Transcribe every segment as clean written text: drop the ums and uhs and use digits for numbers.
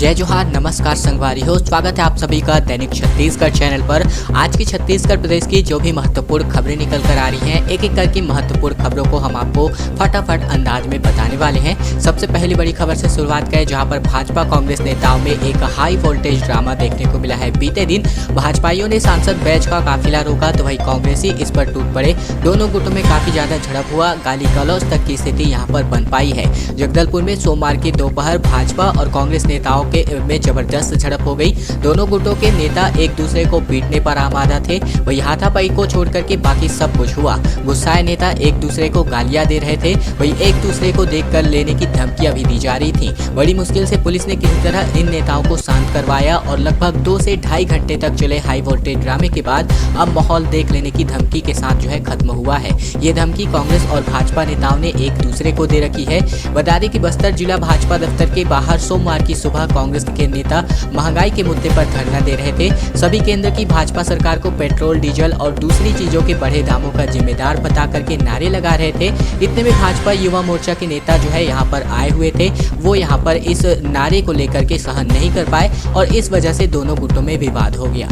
जय जोहार, नमस्कार संगवारी हो। स्वागत है आप सभी का दैनिक छत्तीसगढ़ चैनल पर। आज की छत्तीसगढ़ प्रदेश की जो भी महत्वपूर्ण खबरें निकल कर आ रही हैं, एक एक करके महत्वपूर्ण खबरों को हम आपको फटाफट अंदाज में बताने वाले हैं। सबसे पहली बड़ी खबर से शुरुआत करें, जहां पर भाजपा कांग्रेस नेताओं में एक हाई वोल्टेज ड्रामा देखने को मिला है। बीते दिन भाजपाइयों ने सांसद बैच का काफिला रोका तो वही कांग्रेसी इस पर टूट पड़े। दोनों गुटों में काफी ज्यादा झड़प हुआ, गाली गलौज तक की स्थिति यहाँ पर बन पाई है। जगदलपुर में सोमवार की दोपहर भाजपा और कांग्रेस नेताओं में जबरदस्त झड़प हो गई। दोनों गुटों के नेता एक दूसरे को पीटने पर आमादा थे। वही हाथापाई को छोड़कर के बाकी सब कुछ हुआ। गुस्साए नेता एक दूसरे को गालियां दे रहे थे, वही एक दूसरे को देखकर लेने की धमकियां भी दी जा रही थी। बड़ी मुश्किल से पुलिस ने किसी तरह इन नेताओं को शांत करवाया और लगभग 2 से ढाई घंटे तक चले हाई वोल्टेज ड्रामे के बाद अब माहौल देख लेने की धमकी के साथ जो है खत्म हुआ है। ये धमकी कांग्रेस और भाजपा नेताओं ने एक दूसरे को दे रखी है। बता दें कि बस्तर जिला भाजपा दफ्तर के बाहर सोमवार की सुबह कांग्रेस के नेता महंगाई के मुद्दे पर धरना दे रहे थे। सभी केंद्र की भाजपा सरकार को पेट्रोल, डीजल और दूसरी चीजों के बढ़े दामों का जिम्मेदार बता करके नारे लगा रहे थे। इतने में भाजपा युवा मोर्चा के नेता जो है यहाँ पर आए हुए थे। वो यहाँ पर इस नारे को लेकर के सहन नहीं कर पाए और इस वजह से दोनों गुटों में विवाद हो गया।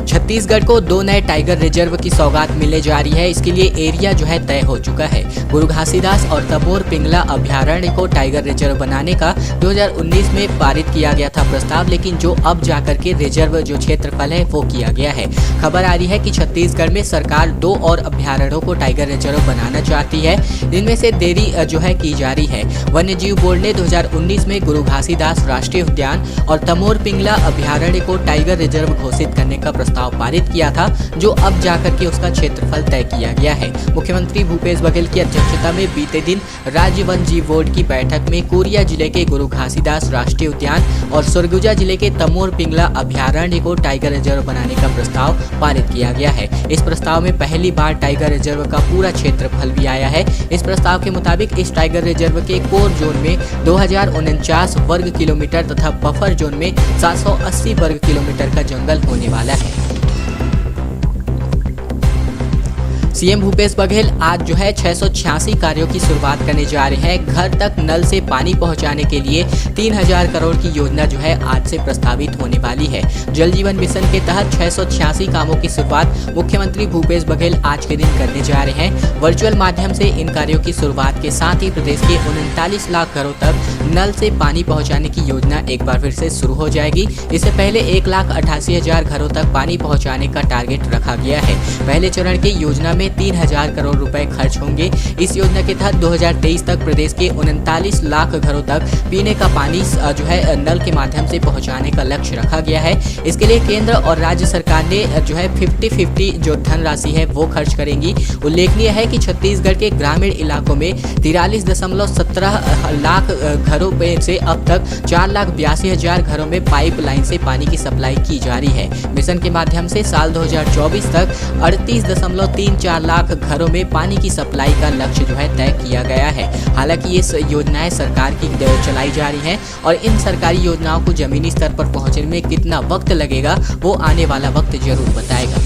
छत्तीसगढ़ को 2 नए टाइगर रिजर्व की सौगात मिलने जा रही है। इसके लिए एरिया जो है तय हो चुका है। गुरु घासीदास और तपोर पिंगला अभ्यारण्य को टाइगर रिजर्व बनाने का 2019 में पारित किया गया था प्रस्ताव, लेकिन जो अब जाकर के रिजर्व जो क्षेत्रफल है वो किया गया है। खबर आ रही है कि छत्तीसगढ़ में सरकार 2 और अभ्यारण्यों को टाइगर रिजर्व बनाना चाहती है। इनमें से देरी जो है की जा रही है। वन्य जीव बोर्ड ने 2019 में गुरु घासीदास राष्ट्रीय उद्यान और तमोर पिंगला अभ्यारण्य को टाइगर रिजर्व घोषित करने का प्रस्ताव पारित किया था, जो अब जाकर के उसका क्षेत्रफल तय किया गया है। मुख्यमंत्री भूपेश बघेल की अध्यक्षता में बीते दिन राज्य वन जीव बोर्ड की बैठक में कोरिया जिले के गुरु घासीदास राष्ट्रीय उद्यान और सरगुजा जिले के तमोर पिंगला अभ्यारण्य को टाइगर रिजर्व बनाने का प्रस्ताव पारित किया गया है। इस प्रस्ताव में पहली बार टाइगर रिजर्व का पूरा क्षेत्रफल भी आया है। इस प्रस्ताव के मुताबिक इस टाइगर रिजर्व के कोर जोन में 2049 वर्ग किलोमीटर तथा बफर जोन में 780 वर्ग किलोमीटर का जंगल होने वाला है। सीएम भूपेश बघेल आज जो है 686 कार्यों की शुरुआत करने जा रहे हैं। घर तक नल से पानी पहुंचाने के लिए 3000 करोड़ की योजना जो है आज से प्रस्तावित होने वाली है। जल जीवन मिशन के तहत 686 कामों की शुरुआत मुख्यमंत्री भूपेश बघेल आज के दिन करने जा रहे हैं। वर्चुअल माध्यम से इन कार्यों की शुरुआत के साथ ही प्रदेश के 39 लाख घरों तक नल से पानी पहुँचाने की योजना एक बार फिर से शुरू हो जाएगी। इससे पहले 1,88,000 घरों तक पानी पहुँचाने का टारगेट रखा गया है। पहले चरण की योजना में 3000 करोड़ रुपए खर्च होंगे। इस योजना के तहत 2023 तक प्रदेश के 39 लाख घरों तक पीने का पानी जो है नल के माध्यम से पहुंचाने का लक्ष्य रखा गया है। इसके लिए केंद्र और राज्य सरकार ने जो है 50-50 जो धनराशि है वो खर्च करेंगी। उल्लेखनीय है कि छत्तीसगढ़ के ग्रामीण इलाकों में 43.17 लाख घरों में से अब तक 4,82,000 घरों में पाइपलाइन से पानी की सप्लाई की जा रही है। मिशन के माध्यम से साल 2024 तक 38.34 लाख घरों में पानी की सप्लाई का लक्ष्य जो है तय किया गया है। हालांकि ये योजनाएं सरकार की चलाई जा रही हैं और इन सरकारी योजनाओं को जमीनी स्तर पर पहुंचने में कितना वक्त लगेगा वो आने वाला वक्त जरूर बताएगा।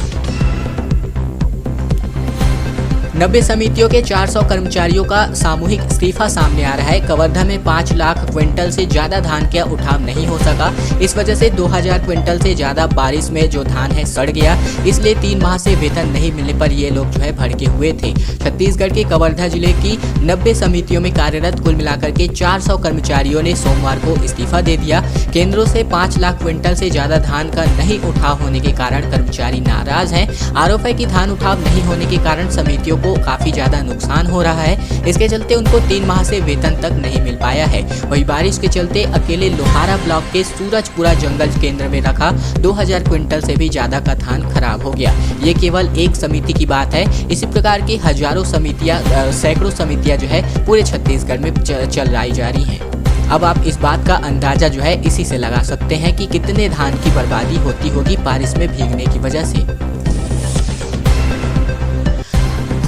90 समितियों के 400 कर्मचारियों का सामूहिक इस्तीफा सामने आ रहा है। कवर्धा में 5 लाख क्विंटल से ज्यादा धान का उठाव नहीं हो सका। इस वजह से 2000 क्विंटल से ज्यादा बारिश में जो धान है सड़ गया। इसलिए 3 माह से वेतन नहीं मिलने पर ये लोग जो है भड़के हुए थे। छत्तीसगढ़ के कवर्धा जिले की 90 समितियों में कार्यरत कुल मिलाकर के 400 कर्मचारियों ने सोमवार को इस्तीफा दे दिया। केंद्रों से 5 लाख क्विंटल से ज्यादा धान का नहीं उठाव होने के कारण कर्मचारी नाराज हैं। आरोप है कि धान उठाव नहीं होने के कारण समितियों को काफी ज्यादा नुकसान हो रहा है। इसके चलते उनको 3 माह से वेतन तक नहीं मिल पाया है। वही बारिश के चलते अकेले लोहारा ब्लॉक के सूरजपुरा जंगल केंद्र में रखा 2000 क्विंटल से भी ज्यादा का धान खराब हो गया। ये केवल एक समिति की बात है। इसी प्रकार की हजारों समितियां, सैकड़ों समितियां जो है पूरे छत्तीसगढ़ में चलाई जा रही हैं। अब आप इस बात का अंदाजा जो है इसी से लगा सकते हैं कि कितने धान की बर्बादी होती होगी बारिश में भीगने की वजह से।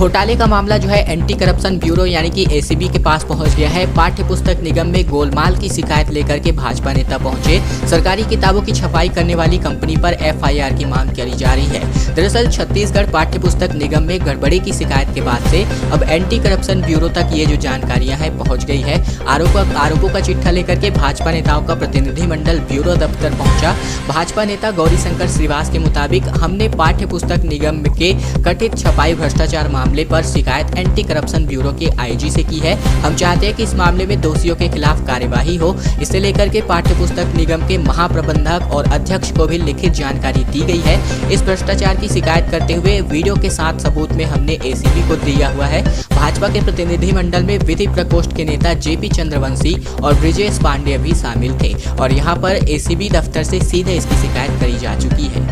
घोटाले का मामला जो है एंटी करप्शन ब्यूरो यानी कि एसीबी के पास पहुंच गया है। पाठ्य पुस्तक निगम में गोलमाल की शिकायत लेकर के भाजपा नेता पहुंचे। सरकारी किताबों की छपाई करने वाली कंपनी पर एफआईआर की मांग करी जा रही है। दरअसल छत्तीसगढ़ पाठ्य पुस्तक निगम में गड़बड़ी की शिकायत के बाद से अब एंटी करप्शन ब्यूरो तक ये जो जानकारियां हैं पहुंच गई है। आरोपों का चिट्ठा लेकर के भाजपा नेताओं का प्रतिनिधिमंडल ब्यूरो दफ्तर पहुंचा। भाजपा नेता गौरीशंकर श्रीवास के मुताबिक हमने पाठ्य पुस्तक निगम के कथित छपाई भ्रष्टाचार मामले पर शिकायत एंटी करप्शन ब्यूरो के आईजी से की है। हम चाहते हैं कि इस मामले में दोषियों के खिलाफ कार्यवाही हो। इसे लेकर के पाठ्य पुस्तक निगम के महाप्रबंधक और अध्यक्ष को भी लिखित जानकारी दी गई है। इस भ्रष्टाचार की शिकायत करते हुए वीडियो के साथ सबूत में हमने एसीबी को दिया हुआ है। भाजपा के प्रतिनिधिमंडल में विधि प्रकोष्ठ के नेता जेपी चंद्रवंशी और ब्रिजेश पांडेय भी शामिल थे और यहाँ पर एसीबी दफ्तर से सीधे इसकी शिकायत करी जा चुकी है।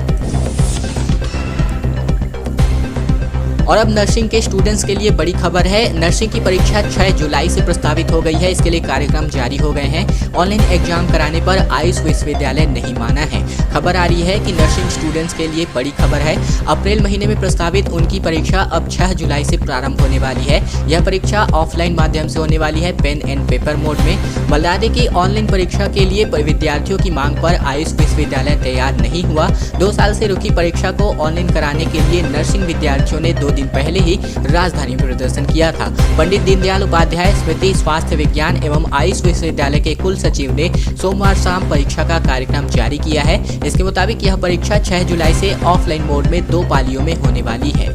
और अब नर्सिंग के स्टूडेंट्स के लिए बड़ी खबर है। नर्सिंग की परीक्षा 6 जुलाई से प्रस्तावित हो गई है। इसके लिए कार्यक्रम जारी हो गए हैं। ऑनलाइन एग्जाम कराने पर आयुष विश्वविद्यालय नहीं माना है। खबर आ रही है कि नर्सिंग स्टूडेंट्स के लिए बड़ी खबर है। अप्रैल महीने में प्रस्तावित उनकी परीक्षा अब 6 जुलाई से प्रारंभ होने वाली है। यह परीक्षा ऑफलाइन माध्यम से होने वाली है, पेन एंड पेपर मोड में। बता दें कि ऑनलाइन परीक्षा के लिए विद्यार्थियों की मांग पर आयुष विश्वविद्यालय तैयार नहीं हुआ। 2 साल से रुकी परीक्षा को ऑनलाइन कराने के लिए नर्सिंग विद्यार्थियों ने 2 दिन पहले ही राजधानी में प्रदर्शन किया था। पंडित दीनदयाल उपाध्याय स्मृति स्वास्थ्य विज्ञान एवं आयुष विश्वविद्यालय के कुल सचिव ने सोमवार शाम परीक्षा का कार्यक्रम जारी किया है। इसके मुताबिक यह परीक्षा 6 जुलाई से ऑफलाइन मोड में 2 पालियों में होने वाली है।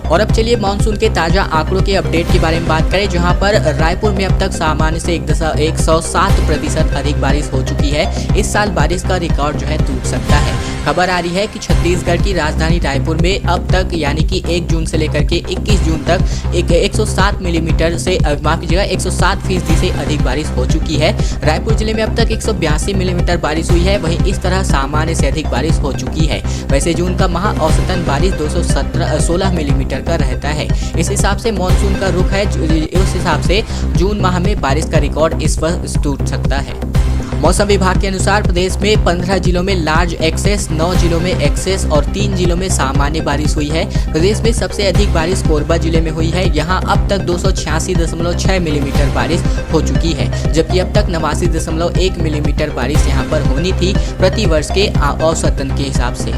और अब चलिए मानसून के ताजा आंकड़ों के अपडेट के बारे में बात करें, जहां पर रायपुर में अब तक सामान्य से 107% अधिक बारिश हो चुकी है। इस साल बारिश का रिकॉर्ड जो है टूट सकता है। खबर आ रही है कि छत्तीसगढ़ की राजधानी रायपुर में अब तक यानी कि 1 जून से लेकर के 21 जून तक 107 मिलीमीटर से माफ कीजिएगा 107% से अधिक बारिश हो चुकी है। रायपुर जिले में अब तक 182 मिलीमीटर बारिश हुई है। वहीं इस तरह सामान्य से अधिक बारिश हो चुकी है। वैसे जून का माह औसतन बारिश 216 मिलीमीटर का रहता है। इस हिसाब से मानसून का रुख है। उस हिसाब से जून माह में बारिश का रिकॉर्ड इस वर्ष टूट सकता है। मौसम विभाग के अनुसार प्रदेश में 15 जिलों में लार्ज एक्सेस, 9 जिलों में एक्सेस और 3 जिलों में सामान्य बारिश हुई है। प्रदेश में सबसे अधिक बारिश कोरबा जिले में हुई है। यहां अब तक 286.6 मिलीमीटर बारिश हो चुकी है, जबकि अब तक 89.1 मिलीमीटर बारिश यहां पर होनी थी प्रति वर्ष के औसतन के हिसाब से।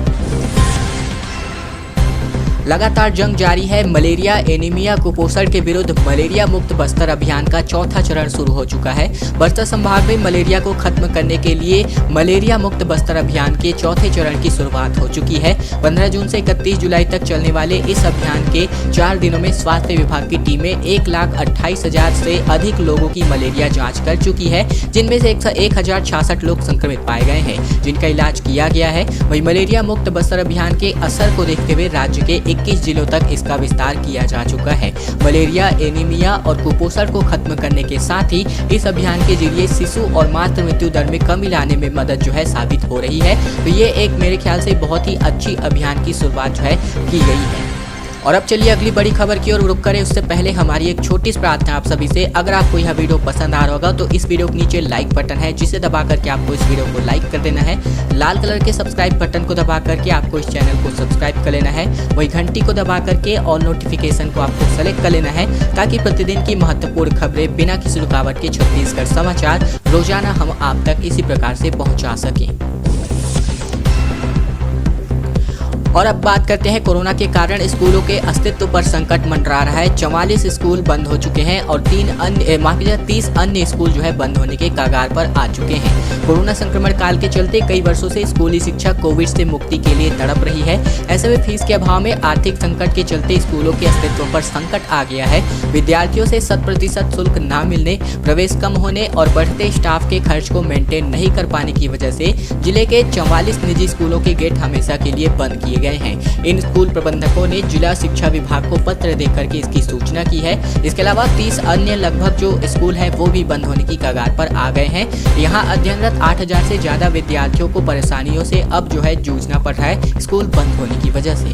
लगातार जंग जारी है। मलेरिया, एनीमिया, कुपोषण के विरुद्ध मलेरिया मुक्त बस्तर अभियान का 4था चरण शुरू हो चुका है। बस्तर संभाग में मलेरिया को खत्म करने के लिए मलेरिया मुक्त बस्तर अभियान के 4थे चरण की शुरुआत हो चुकी है। 15 जून से 31 जुलाई तक चलने वाले इस अभियान के 4 दिनों में स्वास्थ्य विभाग की टीमें 1,28,000 से अधिक लोगों की मलेरिया जाँच कर चुकी है, जिनमें से 1,066 लोग संक्रमित पाए गए हैं, जिनका इलाज किया गया है। वही मलेरिया मुक्त बस्तर अभियान के असर को देखते हुए राज्य के 21 जिलों तक इसका विस्तार किया जा चुका है। मलेरिया, एनीमिया और कुपोषण को खत्म करने के साथ ही इस अभियान के जरिए शिशु और मातृ मृत्यु दर में कमी लाने में मदद जो है साबित हो रही है। तो ये एक मेरे ख्याल से बहुत ही अच्छी अभियान की शुरुआत जो है की गई है। और अब चलिए अगली बड़ी खबर की ओर रुख करें। उससे पहले हमारी एक छोटी सी प्रार्थना आप सभी से, अगर आपको यह वीडियो पसंद आ रहा होगा तो इस वीडियो के नीचे लाइक बटन है, जिसे दबा करके आपको इस वीडियो को लाइक कर देना है। लाल कलर के सब्सक्राइब बटन को दबा करके आपको इस चैनल को सब्सक्राइब कर लेना है। वही घंटी को दबा करके ऑल नोटिफिकेशन को आपको सेलेक्ट कर लेना है, ताकि प्रतिदिन की महत्वपूर्ण खबरें बिना किसी रुकावट के छत्तीसगढ़ समाचार रोजाना हम आप तक इसी प्रकार से पहुँचा सकें। और अब बात करते हैं कोरोना के कारण स्कूलों के अस्तित्व पर संकट मंडरा रहा है। 44 स्कूल बंद हो चुके हैं और 30 अन्य स्कूल जो है बंद होने के कगार पर आ चुके हैं। कोरोना संक्रमण काल के चलते कई वर्षों से स्कूली शिक्षा कोविड से मुक्ति के लिए तड़प रही है। ऐसे में फीस के अभाव में आर्थिक संकट के चलते स्कूलों के अस्तित्व पर संकट आ गया है। विद्यार्थियों से 100% शुल्क न मिलने, प्रवेश कम होने और बढ़ते स्टाफ के खर्च को मेंटेन नहीं कर पाने की वजह से जिले के 44 निजी स्कूलों के गेट हमेशा के लिए बंद किए गए हैं। इन स्कूल प्रबंधकों ने जिला शिक्षा विभाग को पत्र देकर के इसकी सूचना की है। इसके अलावा 30 अन्य लगभग जो स्कूल है वो भी बंद होने की कगार पर आ गए हैं। यहाँ अध्ययनरत 8,000 से ज्यादा विद्यार्थियों को परेशानियों से अब जो है जूझना पड़ रहा है स्कूल बंद होने की वजह से।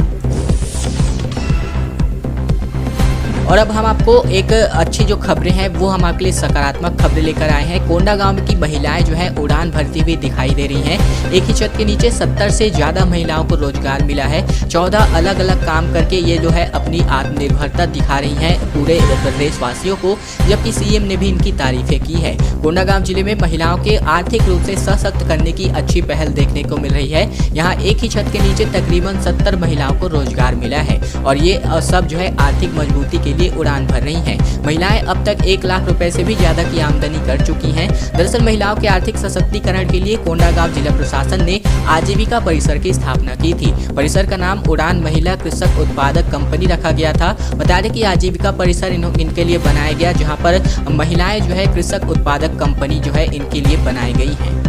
और अब हम आपको एक अच्छी जो खबरें हैं वो हम आपके लिए सकारात्मक खबरें लेकर आए हैं। कोंडागांव की महिलाएं जो है उड़ान भरती हुई दिखाई दे रही हैं। एक ही छत के नीचे 70 से ज़्यादा महिलाओं को रोजगार मिला है। 14 अलग अलग काम करके ये जो है अपनी आत्मनिर्भरता दिखा रही हैं पूरे प्रदेशवासियों को, जबकि सीएम ने भी इनकी तारीफें की है। कोंडागांव जिले में महिलाओं के आर्थिक रूप से सशक्त करने की अच्छी पहल देखने को मिल रही है। यहाँ एक ही छत के नीचे तकरीबन 70 महिलाओं को रोजगार मिला है और ये सब जो है आर्थिक मजबूती के लिए उड़ान भर रही हैं। महिलाएं अब तक 1 लाख रुपए से भी ज्यादा की आमदनी कर चुकी हैं। दरअसल महिलाओं के आर्थिक सशक्तिकरण के लिए कोंडागांव जिला प्रशासन ने आजीविका परिसर की स्थापना की थी। परिसर का नाम उड़ान महिला कृषक उत्पादक कंपनी रखा गया था। बता दें कि आजीविका परिसर इनके लिए बनाया गया, जहां पर महिलाएं जो है कृषक उत्पादक कंपनी जो है इनके लिए बनाई गई है।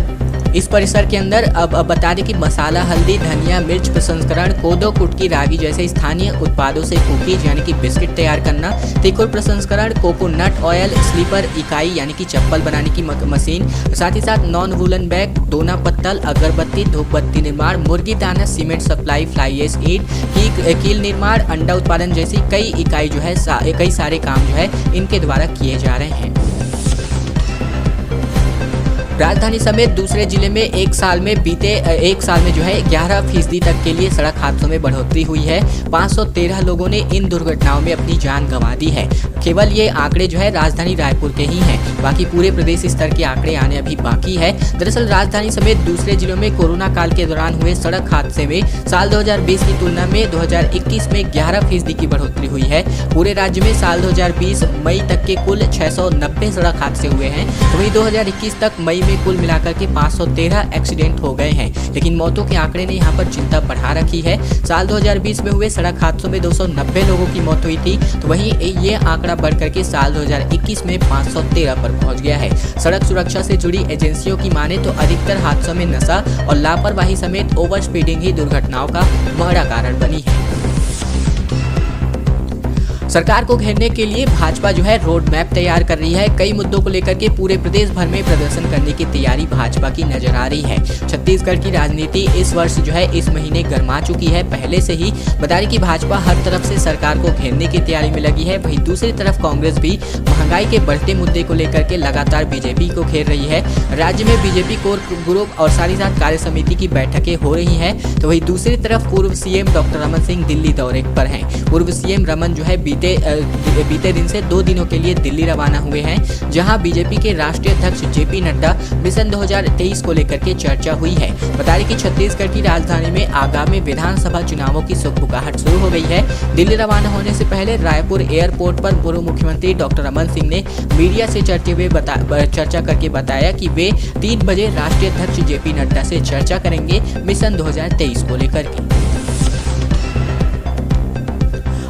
इस परिसर के अंदर अब बता दें कि मसाला, हल्दी, धनिया, मिर्च प्रसंस्करण, कोदो, कुटकी, रागी जैसे स्थानीय उत्पादों से कुकीज यानी कि बिस्किट तैयार करना, तिकुर प्रसंस्करण, कोकोनट ऑयल, स्लीपर इकाई यानी कि चप्पल बनाने की मशीन, साथ ही साथ नॉन वुलन बैग, दोना पत्तल, अगरबत्ती, धूपबत्ती निर्माण, मुर्गी दाना, सीमेंट सप्लाई, फ्लाई एश ईट, कील निर्माण, अंडा उत्पादन जैसी कई इकाई जो है कई सारे काम जो है इनके द्वारा किए जा रहे हैं। राजधानी समेत दूसरे जिले में एक साल में जो है 11% तक के लिए सड़क हादसों में बढ़ोतरी हुई है। 513 लोगों ने इन दुर्घटनाओं में अपनी जान गंवा दी है। केवल ये आंकड़े जो है राजधानी रायपुर के ही हैं, बाकी पूरे प्रदेश स्तर के आंकड़े आने अभी बाकी है। दरअसल राजधानी समेत दूसरे जिलों में कोरोना काल के दौरान हुए सड़क हादसे में साल 2020 की तुलना में 2021 में 11% की बढ़ोतरी हुई है। पूरे राज्य में साल 2020 मई तक के कुल 690 सड़क हादसे हुए हैं, वहीं 2021 तक मई में कुल मिलाकर के 513 एक्सीडेंट हो गए हैं। लेकिन मौतों के आंकड़े ने यहां पर चिंता बढ़ा रखी है। साल 2020 में हुए सड़क हादसों में 290 लोगों की मौत हुई थी, तो वहीं ये आंकड़ा बढ़कर के साल 2021 में 513 पर पहुंच गया है। सड़क सुरक्षा से जुड़ी एजेंसियों की माने तो अधिकतर हादसों में नशा और लापरवाही समेत ओवर स्पीडिंग ही दुर्घटनाओं का बड़ा कारण बनी है। सरकार को घेरने के लिए भाजपा जो है रोड मैप तैयार कर रही है। कई मुद्दों को लेकर के पूरे प्रदेश भर में प्रदर्शन करने की तैयारी भाजपा की नजर आ रही है। छत्तीसगढ़ की राजनीति इस वर्ष जो है इस महीने गर्मा चुकी है। पहले से ही बता रही कि भाजपा हर तरफ से सरकार को घेरने की तैयारी में लगी है। वहीं दूसरी तरफ कांग्रेस भी महंगाई के बढ़ते मुद्दे को लेकर के लगातार बीजेपी को घेर रही है। राज्य में बीजेपी कोर ग्रुप और साथ ही साथ कार्य समिति की बैठकें हो रही हैं। तो वहीं दूसरी तरफ पूर्व सीएम डॉक्टर रमन सिंह दिल्ली दौरे पर हैं। पूर्व सीएम रमन जो है बीते दिन से 2 दिनों के लिए दिल्ली रवाना हुए हैं, जहां बीजेपी के राष्ट्रीय अध्यक्ष जेपी नड्डा मिशन 2023 को लेकर के चर्चा हुई है। बता दें कि छत्तीसगढ़ की राजधानी में आगामी विधानसभा चुनावों की सुगबुगाहट शुरू हो गई है। दिल्ली रवाना होने से पहले रायपुर एयरपोर्ट पर पूर्व मुख्यमंत्री डॉक्टर रमन सिंह ने मीडिया से चर्चा करके बताया कि वे 3 बजे राष्ट्रीय अध्यक्ष जेपी नड्डा से चर्चा करेंगे मिशन 2023 को लेकर के।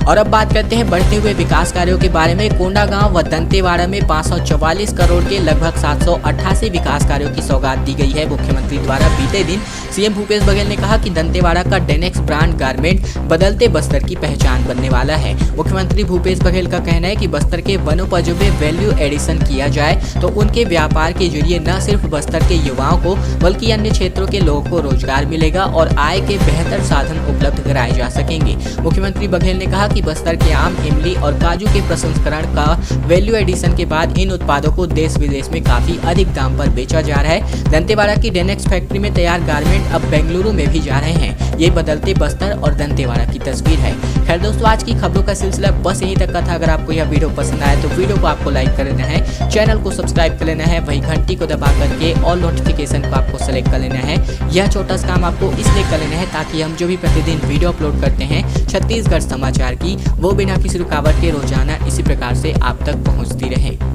और अब बात करते हैं बढ़ते हुए विकास कार्यों के बारे में। कोंडागांव व दंतेवाड़ा में 544 करोड़ के लगभग 788 विकास कार्यों की सौगात दी गई है। मुख्यमंत्री द्वारा बीते दिन सीएम भूपेश बघेल ने कहा कि दंतेवाड़ा का डेनेक्स ब्रांड गारमेंट बदलते बस्तर की पहचान बनने वाला है। मुख्यमंत्री भूपेश बघेल का कहना है कि बस्तर के वनोपजों में वैल्यू एडिशन किया जाए तो उनके व्यापार के जरिए न सिर्फ बस्तर के युवाओं को बल्कि अन्य क्षेत्रों के लोगों को रोजगार मिलेगा और आय के बेहतर साधन उपलब्ध कराए जा सकेंगे। मुख्यमंत्री बघेल ने कहा कि बस्तर के आम, इमली और काजू के प्रसंस्करण का वैल्यू एडिशन के बाद इन उत्पादों को देश विदेश में काफी अधिक दाम पर बेचा जा रहा है। दंतेवाड़ा की डेनेक्स फैक्ट्री में तैयार गारमेंट अब बेंगलुरु में भी जा रहे हैं। ये बदलते बस्तर और दंतेवाड़ा की तस्वीर है। खैर दोस्तों, आज की खबरों का सिलसिला बस यहीं तक का था। अगर आपको यह वीडियो पसंद आया तो वीडियो को आपको लाइक कर लेना है, चैनल को सब्सक्राइब कर लेना है, वही घंटी को दबा करके ऑल नोटिफिकेशन को आपको सेलेक्ट कर लेना है। यह छोटा सा काम आपको इसलिए कर लेना है ताकि हम जो भी प्रतिदिन वीडियो अपलोड करते हैं छत्तीसगढ़ समाचार की, वो बिना किसी रुकावट के रोजाना इसी प्रकार से आप तक पहुंचती रहे।